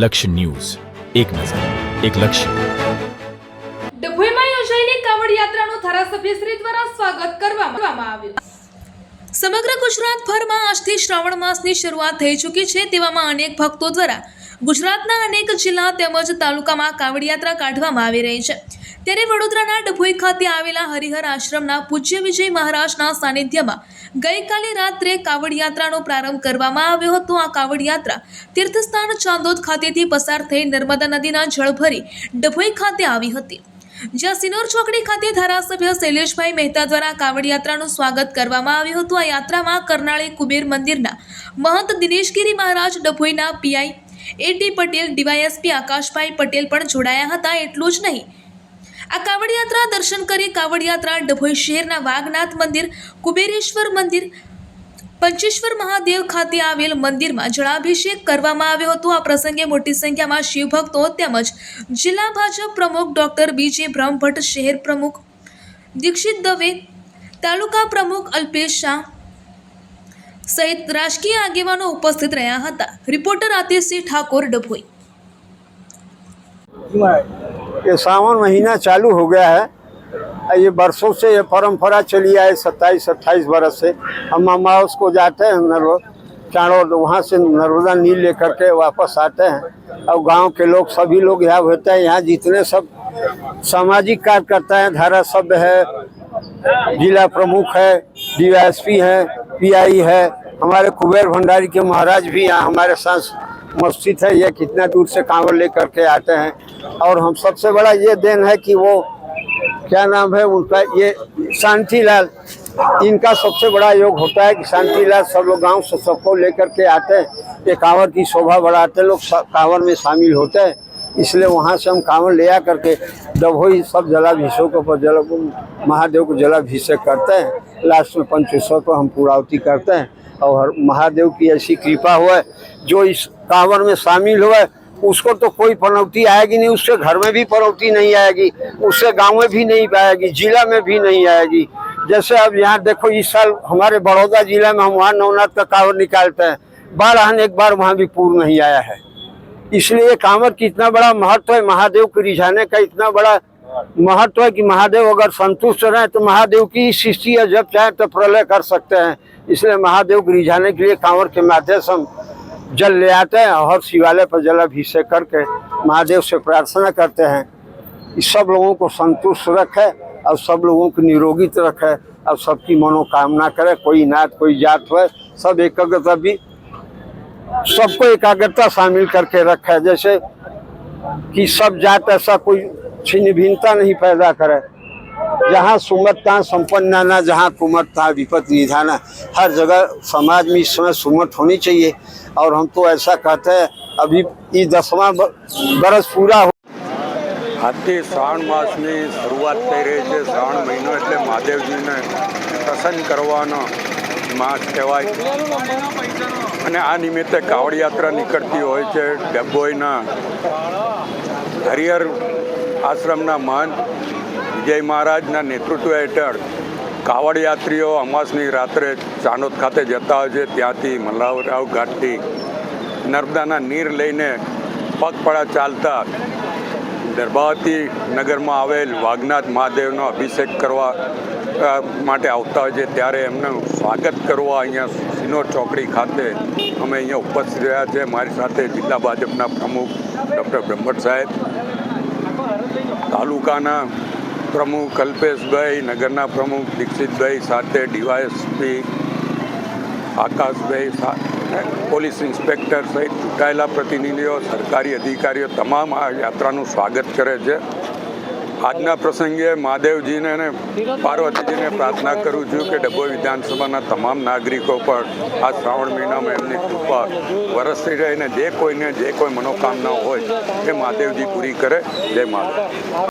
લક્ષ્ય ન્યૂઝ, એક નજર, એક લક્ષ્ય. ડભોઈમાં યોજાયેલી કાવડ યાત્રાનું ધારાસભ્યશ્રી દ્વારા સ્વાગત કરવામાં આવ્યું. સમગ્ર ગુજરાતભરમાં આજથી શ્રાવણ માસની શરૂઆત થઈ ચૂકી છે. તેવામાં અનેક ભક્તો દ્વારા ગુજરાતના અનેક જિલ્લા તેમજ તાલુકામાં કાવડ યાત્રા કાઢવામાં આવી રહી છે. ત્યારે વડોદરાના ડભોઈ ખાતે આવેલા હરિહર આશ્રમના પૂજ્ય વિજય મહારાજના સાનિધ્યમાં ગઈકાલે રાત્રે કાવડ યાત્રાનો પ્રારંભ કરવામાં આવ્યો હતો. આ કાવડ યાત્રા તીર્થસ્થાન ચાંદોદ ખાતેથી પસાર થઈ નર્મદા નદીના જળ ભરી ડભોઈ ખાતે આવી હતી, જ્યાં સિનોર ચોકડી ખાતે ધારાસભ્ય શૈલેષભાઈ મહેતા દ્વારા કાવડ યાત્રાનું સ્વાગત કરવામાં આવ્યું હતું. આ યાત્રામાં કરનાળી કુબેર મંદિરના મહંત દિનેશગીરી મહારાજ, ડભોઈના PI AT Patel, DYSP Akashbhai Patel પણ જોડાયા હતા. એટલું જ નહીં, આ કાવડ યાત્રા દર્શન કરી કાવડ યાત્રા ડભોઈ શહેરના વાઘનાથ મંદિર, કુબેરેશ્વર મંદિર, પંચેશ્વર મહાદેવ ખાતે આવેલ મંદિરમાં જળાભિષેક કરવામાં આવ્યો હતો. આ પ્રસંગે મોટી સંખ્યામાં શિવભક્તો તેમજ જિલ્લા ભાજપ પ્રમુખ ડોક્ટર બીજે બ્રહ્મભટ્ટ, શહેર પ્રમુખ દીક્ષિત દવે, તાલુકા પ્રમુખ અલ્પેશ શાહ સહિત રાજકીય આગેવાનો ઉપસ્થિત રહ્યા હતા. રિપોર્ટર આતિશસિંહ ઠાકોર, डभोई. ये सावन महीना चालू हो गया है. ये बरसों से ये परंपरा चली आई, 27-28 बरस से. हम अमावस को जाते हैं चाणोद, वहाँ से नर्मदा नील लेकर के वापस आते हैं. और गांव के लोग सभी लोग यहाँ होते हैं. यहाँ जितने सब सामाजिक कार्यकर्ता हैं, धारासभ्य है, जिला प्रमुख है, डीवाईएसपी है, पीआई है, हमारे कुबेर भंडारी के महाराज भी यहाँ हमारे साथ मस्जिद है. ये कितना दूर से कांवड़ लेकर के आते हैं. और हम सबसे बड़ा ये देन है कि वो क्या नाम है उनका, ये शांतिलाल, इनका सबसे बड़ा योग होता है कि शांतिलाल सब लोग गांव से सबको लेकर के आते हैं. ये कांवड़ की शोभा बढ़ाते लोग कांवड़ में शामिल होते हैं. इसलिए वहाँ से हम कांवड़ ले आ करके डभोई सब जलाभिषेकों पर महादेव को जलाभिषेक करते हैं. लास्ट में पंचेश्वर को हम पूर्णाहुति करते हैं. और महादेव की ऐसी कृपा हुआ, जो इस कांवड़ में शामिल हुआ उसको तो कोई पनौती आएगी नहीं, उससे घर में भी पनौती नहीं आएगी, उससे गांव में भी नहीं आएगी, जिला में भी नहीं आएगी. जैसे अब यहाँ देखो, इस साल हमारे बड़ौदा जिला में हम वहाँ नवनाथ का कांवड़ निकालते हैं, बार आने एक बार वहाँ भी पूर्ण नहीं आया है. इसलिए कांवड़ की इतना बड़ा महत्व है, महादेव को रिझाने का इतना बड़ा महत्व है कि महादेव अगर संतुष्ट रहे तो महादेव की सृष्टि है, जब चाहे तो प्रलय कर सकते हैं. इसलिए महादेव को रिझाने के लिए कांवड़ के माध्यम से हम जल ले आते हैं और शिवालय पर जलाभिषेक करके महादेव से प्रार्थना करते हैं कि सब लोगों को संतुष्ट रखे और सब लोगों को निरोगित रखे और सबकी मनोकामना करे. कोई नात कोई जात हो, सब एकाग्रता भी सबको एकाग्रता शामिल करके रखे, जैसे कि सब जात ऐसा कोई छिन्न भिन्नता नहीं पैदा करे. जहाँ सुमतता संपन्ना, जहाँ कुमतता विपत्ति निधाना. हर जगह समाज में इस समय सुमत होनी चाहिए. और हम तो ऐसा कहते हैं, अभी ये 10वां बरस पूरा हो. આજથી શ્રાવણ માસની શરૂઆત થઈ રહી છે. શ્રાવણ મહિનો એટલે મહાદેવજીને પ્રસન્ન કરવાનો માસ કહેવાય. અને આ નિમિત્તે કાવડ યાત્રા નીકળતી હોય છે. ડભોઈના હરિહર આશ્રમના મહંત વિજય મહારાજના નેતૃત્વ હેઠળ કાવડ યાત્રીઓ અમાસની રાત્રે ચાંદોદ ખાતે જતા હોય છે. ત્યાંથી મલ્હાવરાવ ઘાટથી નર્મદાના નીર લઈને પગપાળા ચાલતા દર્ભાવતી નગરમાં આવેલ વાઘનાથ મહાદેવનો અભિષેક કરવા માટે આવતા હોય છે. ત્યારે એમનું સ્વાગત કરવા અહીંયા સિનોર ચોકડી ખાતે અમે અહીંયા ઉપસ્થિત રહ્યા છે. મારી સાથે જિલ્લા ભાજપના પ્રમુખ ડૉક્ટર બ્રહ્મભટ્ટ સાહેબ, તાલુકાના પ્રમુખ અલ્પેશભાઈ, નગરના પ્રમુખ દીક્ષિતભાઈ, સાથે ડીવાયએસપી આકાશભાઈ, પોલીસ ઇન્સ્પેક્ટર સહિત ચૂંટાયેલા પ્રતિનિધિઓ, સરકારી અધિકારીઓ તમામ આ યાત્રાનું સ્વાગત કરે છે. આજના પ્રસંગે મહાદેવજીને અને પાર્વતીજીને પ્રાર્થના કરું છું કે ડભોઈ વિધાનસભાના તમામ નાગરિકો પર આ શ્રાવણ મહિનામાં એમની કૃપા વરસતી રહીને જે કોઈને જે કોઈ મનોકામના હોય એ મહાદેવજી પૂરી કરે. જય મહાદેવ.